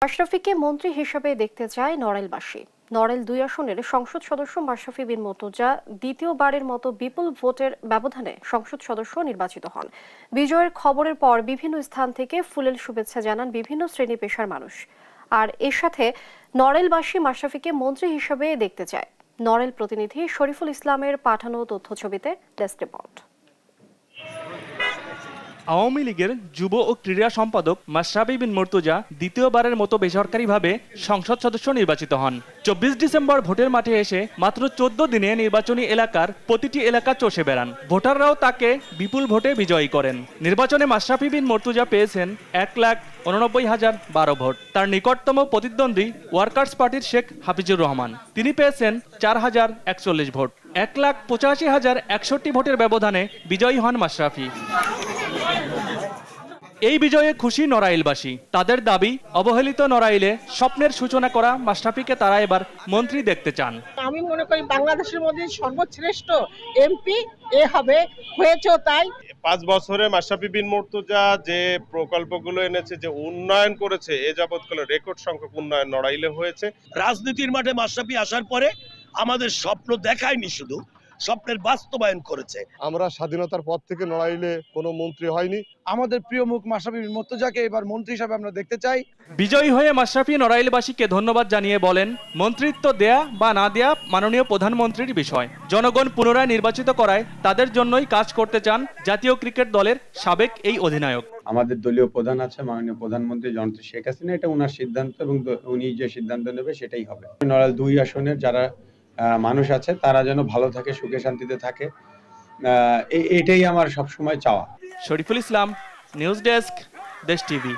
মাশরাফিকে মন্ত্রী হিসেবে দেখতে চায় নড়াইলবাসী। নড়াইল ২ আসনের সংসদ সদস্য মাশরাফি বিন মুর্তজা দ্বিতীয়বারের মতো বিপুল ভোটের ব্যবধানে সংসদ সদস্য নির্বাচিত হন। বিজয়ের খবরের পর বিভিন্ন স্থান থেকে ফুলেল শুভেচ্ছা জানান বিভিন্ন শ্রেণী পেশার মানুষ। আর এর সাথে নড়াইলবাসী মাশরাফিকে মন্ত্রী হিসেবে দেখতে চায়। নড়াইল প্রতিনিধি শরীফুল ইসলামের পাঠানো তথ্যছবিতে ডেস্ক রিপোর্ট। আওয়ামী লীগের যুব ও ক্রীড়া সম্পাদক মাশরাফি বিন মুর্তজা দ্বিতীয়বারের মতো বেসরকারিভাবে সংসদ সদস্য নির্বাচিত হন। ২৪ ডিসেম্বর ভোটের মাঠে এসে মাত্র ১৪ দিনে নির্বাচনী এলাকার প্রতিটি এলাকা চষে বেড়ান। ভোটাররাও তাকে বিপুল ভোটে বিজয়ী করেন। নির্বাচনে মাশরাফি বিন মুর্তজা পেয়েছেন ১,৮৯,০১২ ভোট। তার নিকটতম প্রতিদ্বন্দ্বী ওয়ার্কার্স পার্টির শেখ হাফিজুর রহমান, তিনি পেয়েছেন ৪,০৪১ ভোট। ১,৮৫,০৬১ ভোটের ব্যবধানে বিজয়ী হন মাশরাফি। এই বিজয়ে খুশি নড়াইলবাসী। তাদের দাবি, অবহেলিত নড়াইলে স্বপ্নের সূচনা করা মাশরাফিকে তারা এবার মন্ত্রী দেখতে চান। আমি মনে করি বাংলাদেশের মধ্যে সর্বশ্রেষ্ঠ এমপি হবে, হয়েছেও তাই। ৫ বছরে মাশরাফি বিন মুর্তজা যে প্রকল্পগুলো এনেছে, যে উন্নয়ন করেছে, এ যাবৎকালে রেকর্ড সংখ্যক উন্নয়ন নড়াইলে হয়েছে। রাজনীতির মাঠে মাশরাফি আসার পরে আমাদের স্বপ্ন দেখায়নি, শুধু স্বপ্নের বাস্তবায়ন করেছে। আমরা স্বাধীনতার পর থেকে নড়াইলে কোনো মন্ত্রী হয়নি। আমাদের প্রিয় মুখ মাশরাফি বিন মুর্তজাকে এবার মন্ত্রী হিসেবে আমরা দেখতে চাই। বিজয়ী হয়ে মাশরাফি নড়াইলবাসীকে ধন্যবাদ জানিয়ে বলেন, মন্ত্রিত্ব দেয়া বা না দেয়া মাননীয় প্রধানমন্ত্রীর বিষয়। জনগণ পুনরায় নির্বাচিত করায় তাদের জন্যই কাজ করতে চান জাতীয় ক্রিকেট দলের সাবেক এই অধিনায়ক। আমাদের দলীয় প্রধান আছে মাননীয় প্রধানমন্ত্রী জননেত্রী শেখ হাসিনা, এটা ওনার সিদ্ধান্ত এবং উনি যে সিদ্ধান্ত নেবে সেটাই হবে। নড়াইল ২ আসনের যারা মানুষ আছে তারা যেন ভালো থাকে, সুখে শান্তিতে থাকে, এটাই আমার সবসময় চাওয়া। শরীফুল ইসলাম, নিউজ ডেস্ক, দেশ টিভি।